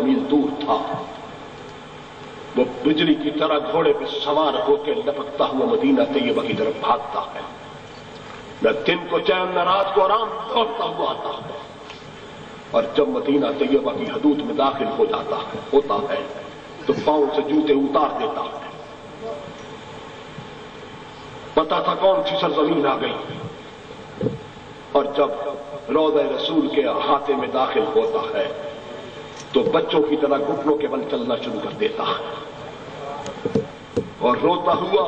میل دور تھا، وہ بجلی کی طرح گھوڑے پہ سوار ہو کے لپکتا ہوا مدینہ طیبہ کی طرف بھاگتا ہے، نہ دن کو چین نہ رات کو آرام، دوڑتا ہوا آتا ہے، اور جب مدینہ طیبہ کی حدود میں داخل ہوتا ہے تو پاؤں سے جوتے اتار دیتا ہے۔ پتا تھا کون سی سرزمین آ گئی، اور جب روضہ رسول کے احاطے میں داخل ہوتا ہے تو بچوں کی طرح گھٹنوں کے بل چلنا شروع کر دیتا ہے، اور روتا ہوا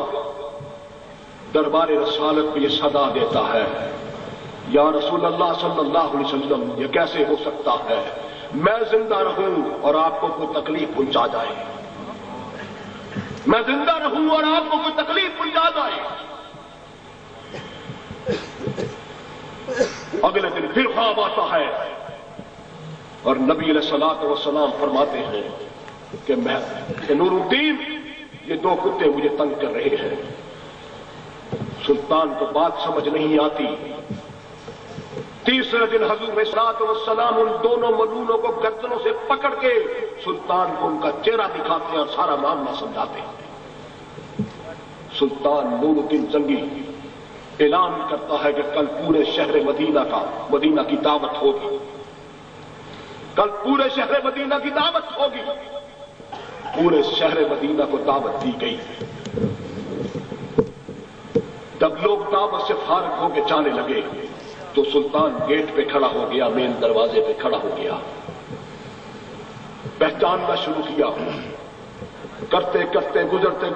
دربار رسالت پہ یہ صدا دیتا ہے، یا رسول اللہ صلی اللہ علیہ وسلم، یہ کیسے ہو سکتا ہے میں زندہ رہوں اور آپ کو کوئی تکلیف پہنچا جائے، میں زندہ رہوں اور آپ کو کوئی تکلیف پہنچا جائے۔ اگلے دن پھر خواب آتا ہے اور نبی علیہ الصلوۃ والسلام فرماتے ہیں کہ نور الدین، یہ دو کتے مجھے تنگ کر رہے ہیں۔ سلطان کو بات سمجھ نہیں آتی۔ تیسرے دن حضور علیہ الصلوۃ والسلام ان دونوں ملونوں کو گردنوں سے پکڑ کے سلطان کو ان کا چہرہ دکھاتے ہیں اور سارا معاملہ سمجھاتے ہیں۔ سلطان نور الدین زنگی اعلان کرتا ہے کہ کل پورے شہر مدینہ کی دعوت ہوگی، کل پورے شہر مدینہ کی دعوت ہوگی۔ پورے شہر مدینہ کو دعوت دی گئی۔ جب لوگ دعوت سے فارغ ہو کے جانے لگے تو سلطان گیٹ پہ کھڑا ہو گیا، مین دروازے پہ کھڑا ہو گیا، پہچاننا شروع کیا۔ کرتے کرتے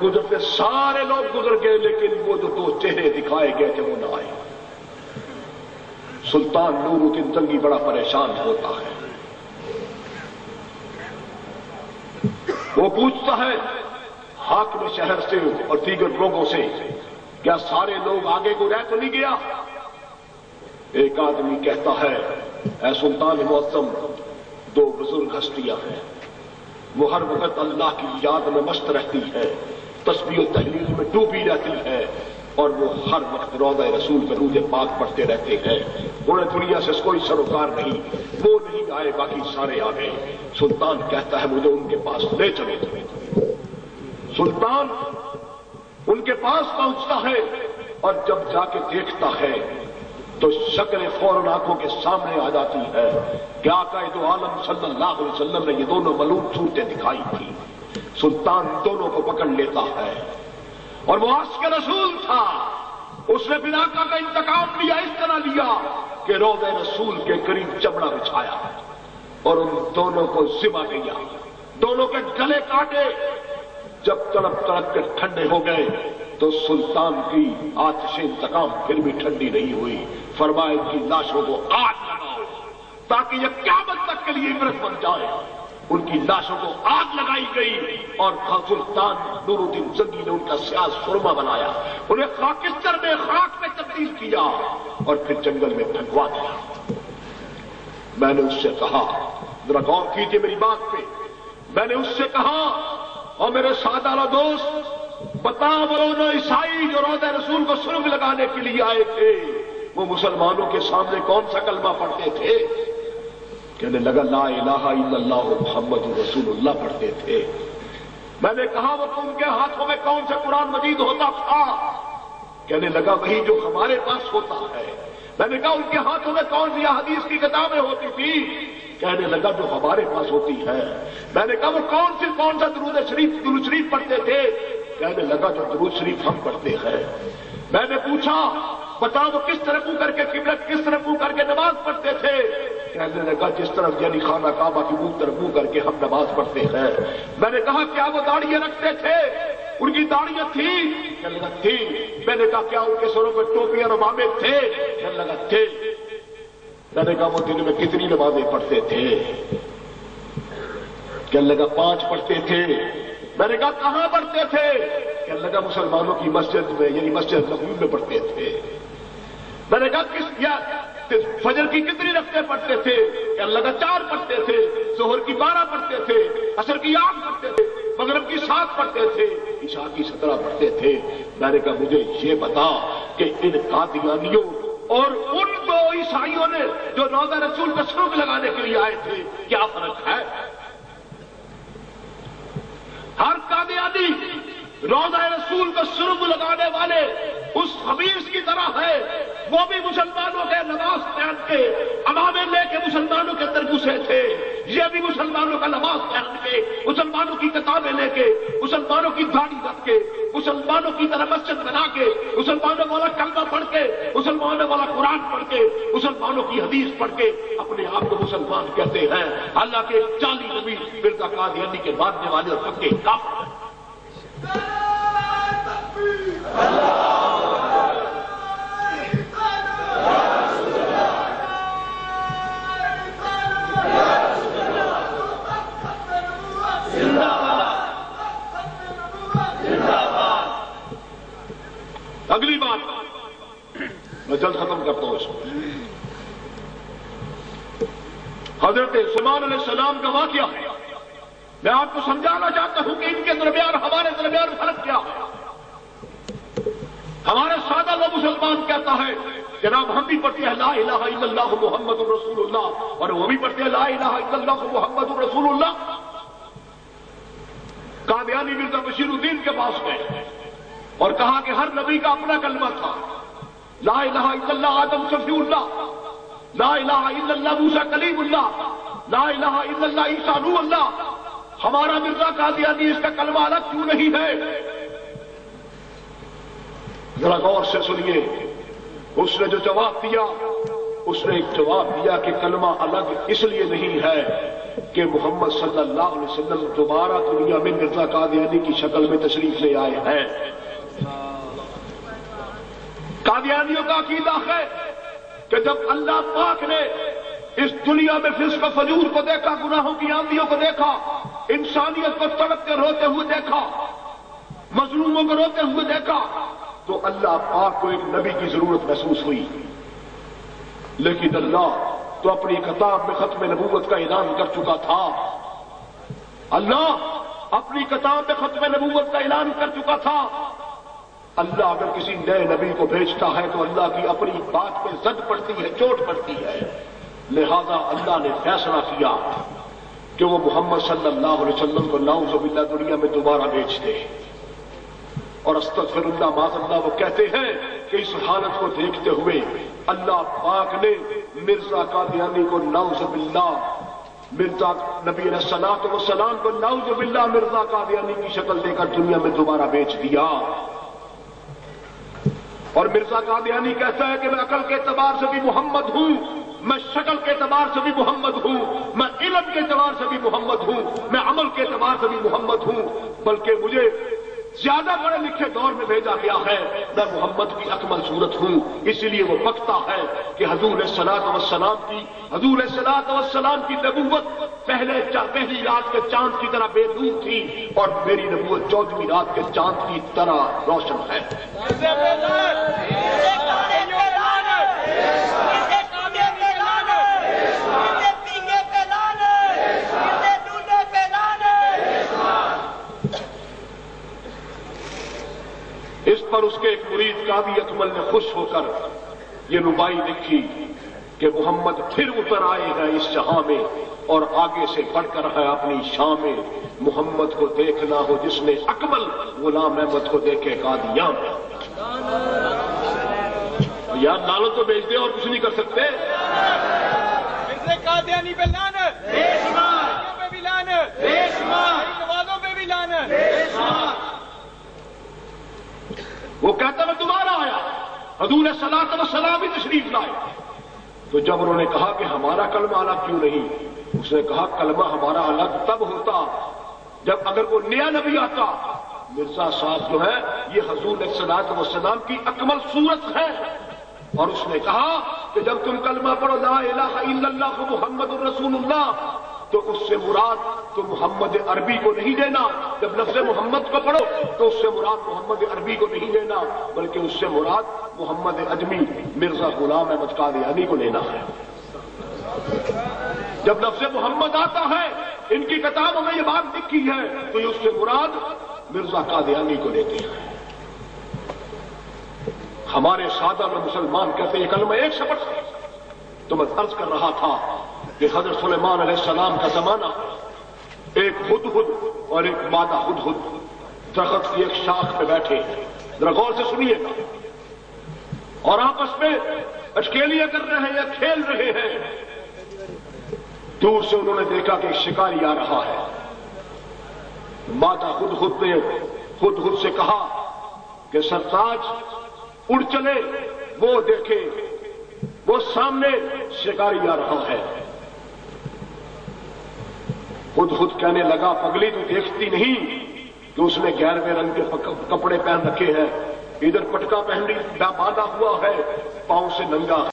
گزرتے سارے لوگ گزر گئے، لیکن وہ جو دو چہرے دکھائے گئے تھے وہ نہ آئے۔ سلطان نور الدین زنگی بڑا پریشان ہوتا ہے، وہ پوچھتا ہے حاکم شہر سے اور دیگر لوگوں سے، کیا سارے لوگ آگے کو رہ تو نہیں گیا؟ ایک آدمی کہتا ہے، اے سلطان معظم، دو بزرگ ہستیاں ہیں، وہ ہر وقت اللہ کی یاد میں مست رہتی ہے، تسبیح و تحلیل میں ڈوبی رہتی ہے، اور وہ ہر وقت روضہ رسول کے درود پاک پڑھتے رہتے ہیں، انہیں دنیا سے کوئی سروکار نہیں، وہ نہیں آئے، باقی سارے آ گئے۔ سلطان کہتا ہے مجھے ان کے پاس لے چلو۔ سلطان ان کے پاس پہنچتا ہے اور جب جا کے دیکھتا ہے تو شکل فوراً آنکھوں کے سامنے آ جاتی ہے کہ آقا دو عالم صلی اللہ علیہ وسلم نے یہ دونوں ملعون صورتیں دکھائی تھی۔ سلطان دونوں کو پکڑ لیتا ہے، اور وہ عاشق رسول تھا، اس نے پھر آقا کا انتقام لیا، اس طرح لیا کہ روضہ رسول کے قریب چمڑا بچھایا اور ان دونوں کو ذبح کیا، دونوں کے گلے کاٹے۔ جب تڑپ تڑپ کے ٹھنڈے ہو گئے تو سلطان کی آتش انتقام پھر بھی ٹھنڈی نہیں ہوئی۔ فرمایا ان کی لاشوں کو آگ لگاؤ تاکہ یہ قیامت تک کے لیے عبرت بن جائے۔ ان کی لاشوں کو آگ لگائی گئی اور سلطان نور الدین زنگی نے ان کا سیاہ سرما بنایا، انہیں خاکستر میں خاک میں تبدیل کیا اور پھر جنگل میں پھینکوا دیا۔ میں نے اس سے کہا، ذرا غور کیجیے میری بات پہ، میں نے اس سے کہا، اور میرے سادہ دوست بتا، وہ عیسائی جو روضہ رسول کو سرنگ لگانے کے لیے آئے تھے، وہ مسلمانوں کے سامنے کون سا کلمہ پڑھتے تھے؟ کہنے لگا لا الہ الا اللہ محمد رسول اللہ پڑھتے تھے۔ میں نے کہا وہ ان کے ہاتھوں میں کون سا قرآن مجید ہوتا تھا؟ کہنے لگا وہی جو ہمارے پاس ہوتا ہے۔ میں نے کہا ان کے ہاتھوں میں کون سی حدیث کی کتابیں ہوتی تھی؟ کہنے لگا جو ہمارے پاس ہوتی ہے۔ میں نے کہا وہ کون سا درود شریف پڑھتے تھے؟ کہنے لگا جو درود شریف ہم پڑھتے ہیں۔ میں نے پوچھا بتا وہ کس طرح منہ کر کے قبلہ کس طرح منہ کر کے نماز پڑھتے تھے؟ کہنے لگا جس طرح یعنی خانہ کعبہ کی طرف منہ کر کے ہم نماز پڑھتے ہیں۔ میں نے کہا کیا وہ داڑیاں رکھتے تھے؟ ان کی داڑیاں تھی؟ کہنے لگا تھی۔ میں نے کہا کیا ان کے سروں پر ٹوپیاں اور عمامے تھے؟ کہنے لگا تھے۔ میں نے کہا وہ دن میں کتنی نمازیں پڑھتے تھے؟ کہنے لگا 5 پڑھتے تھے۔ میں نے کہا کہاں پڑھتے تھے؟ کہنے لگا مسلمانوں کی مسجد میں یعنی مسجد نبوی میں پڑھتے تھے۔ میں نے کہا فجر کی کتنی رکعتیں پڑھتے تھے؟ کہنے لگا 4 پڑھتے تھے۔ ظہر کی 12 پڑھتے تھے، عصر کی 8 پڑھتے تھے، مغرب کی 7 پڑھتے تھے، عشاء کی 17 پڑھتے تھے۔ میں نے کہا مجھے یہ بتا کہ ان قادیانیوں اور ان 2 عیسائیوں نے جو روضہ رسول کا سرنگ لگانے کے لیے آئے تھے کیا فرق ہے؟ روضہ رسول کو سرب لگانے والے اس خبیث کی طرح ہے، وہ بھی مسلمانوں کے لباس پہن کے عمامے لے کے مسلمانوں کے اندر گھسے تھے، یہ بھی مسلمانوں کا لباس پہن کے مسلمانوں کی کتابیں لے کے مسلمانوں کی داڑھی رکھ کے مسلمانوں کی طرح مسجد بنا کے مسلمانوں والا کلمہ پڑھ کے مسلمانوں والا قرآن پڑھ کے مسلمانوں کی حدیث پڑھ کے اپنے آپ کو مسلمان کہتے ہیں، حالانکہ 40 نبی مرزا قادیانی کے ماننے والے اور پکے کافر ہیں۔ اگلی بات میں جلد ختم کرتا ہوں اس کو۔ حضرت سلیمان علیہ السلام کا واقعہ ہے، میں آپ کو سمجھانا چاہتا ہوں کہ ان کے درمیان ہمارے درمیان فرق کیا ہے۔ ہمارے سادہ لوگ مسلمان کہتا ہے جناب ہم بھی پڑھتے ہیں لا الہ الا اللہ محمد رسول اللہ، اور وہ بھی پڑھتے ہیں لا الہ الا اللہ محمد رسول اللہ۔ قادیانی مرزا بشیر الدین کے پاس گئے اور کہا کہ ہر نبی کا اپنا کلمہ تھا، لا الہ الا اللہ آدم صفی اللہ، لا الہ الا اللہ موسیٰ کلیم اللہ، لا الہ الا اللہ عیسیٰ روح اللہ۔ ہمارا مرزا قادیانی اس کا کلمہ الگ کیوں نہیں ہے؟ ذرا غور سے سنیے، اس نے جو جواب دیا، اس نے ایک جواب دیا کہ کلمہ الگ اس لیے نہیں ہے کہ محمد صلی اللہ علیہ وسلم دوبارہ دنیا میں مرزا قادیانی کی شکل میں تشریف لے آئے ہیں۔ قادیانیوں کا عقیدہ ہے کہ جب اللہ پاک نے اس دنیا میں فسق و فجور کو دیکھا، گناہوں کی آندھیوں کو دیکھا، انسانیت کو تڑپ کے روتے ہوئے دیکھا، مظلوموں کو روتے ہوئے دیکھا، تو اللہ پاک کو ایک نبی کی ضرورت محسوس ہوئی۔ لیکن اللہ تو اپنی کتاب میں ختم نبوت کا اعلان کر چکا تھا، اللہ اپنی کتاب میں ختم نبوت کا اعلان کر چکا تھا۔ اللہ اگر کسی نئے نبی کو بھیجتا ہے تو اللہ کی اپنی بات پہ زد پڑتی ہے، چوٹ پڑتی ہے، لہذا اللہ نے فیصلہ کیا کہ وہ محمد صلی اللہ علیہ وسلم کو نعوذ باللہ دنیا میں دوبارہ بھیج دے۔ اور استغفر اللہ معاذ اللہ وہ کہتے ہیں کہ اس حالت کو دیکھتے ہوئے اللہ پاک نے مرزا قادیانی کو نعوذ باللہ، مرزا نبی علیہ الصلوۃ والسلام کو نعوذ باللہ مرزا قادیانی کی شکل دے کر دنیا میں دوبارہ بھیج دیا۔ اور مرزا قادیانی کہتا ہے کہ میں عقل کے اعتبار سے بھی محمد ہوں، میں شکل کے اعتبار سے بھی محمد ہوں، میں علم کے اعتبار سے بھی محمد ہوں، میں عمل کے اعتبار سے بھی محمد ہوں، بلکہ مجھے زیادہ پڑھے لکھے دور میں بھیجا گیا ہے، میں محمد کی اکمل صورت ہوں۔ اسی لیے وہ بکتا ہے کہ حضور علیہ الصلوۃ والسلام کی نبوت پہلی رات کے چاند کی طرح بے نور تھی، اور میری نبوت 14ویں رات کے چاند کی طرح روشن ہے۔ اس پر اس کے ایک مرید قاضی اکمل نے خوش ہو کر یہ ربائی لکھی کہ محمد پھر اتر آئے ہیں اس جہاں میں، اور آگے سے بڑھ کر ہے اپنی شان میں، محمد کو دیکھنا ہو جس نے اکمل غلام احمد کو دیکھے قادیاں میں۔ یار لالو تو بیچ دے اور کچھ نہیں کر سکتے۔ قادیانی پہ لعنت، پہ بھی لعنت، نوازوں پہ بھی لعنت۔ وہ کہتا میں دوبارہ آیا، حضور علیہ الصلوۃ والسلام ہی تشریف لائے۔ تو جب انہوں نے کہا کہ ہمارا کلمہ الگ کیوں نہیں، اس نے کہا کلمہ ہمارا الگ تب ہوتا جب اگر کوئی نیا نبی آتا۔ مرزا صاحب جو ہے یہ حضور علیہ الصلوۃ والسلام کی اکمل صورت ہے، اور اس نے کہا کہ جب تم کلمہ پڑھو لا الہ الا اللہ محمد الرسول اللہ، تو اس سے مراد تو محمد عربی کو نہیں لینا، جب لفظ محمد کو پڑھو تو اس سے مراد محمد عربی کو نہیں لینا، بلکہ اس سے مراد محمد اجمی مرزا غلام احمد قادیانی کو لینا ہے۔ جب لفظ محمد آتا ہے، ان کی کتابوں میں یہ بات لکھی ہے، تو یہ اس سے مراد مرزا قادیانی کو لیتے ہیں۔ ہمارے سادہ میں مسلمان کہتے ہیں کلمہ ایک شپٹ ہے۔ تو میں عرض کر رہا تھا کہ حضرت سلیمان علیہ السلام کا زمانہ ایک ہدہد اور ایک مادہ ہدہد، درخت کی ایک شاخ پہ بیٹھے، ذرا غور سے سنیے گا، اور آپس میں اٹکیلیاں کر رہے ہیں یا کھیل رہے ہیں۔ دور سے انہوں نے دیکھا کہ ایک شکاری آ رہا ہے۔ ماتا خود نے خود سے کہا کہ سرتاج اڑ چلے، وہ دیکھے، وہ سامنے شکاری آ رہا ہے۔ خود کہنے لگا، پگلی تو دیکھتی نہیں کہ اس نے گہرے رنگ کے کپڑے پہن رکھے ہیں، ادھر پٹکا پہن باندھا ہوا ہے، پاؤں سے ننگا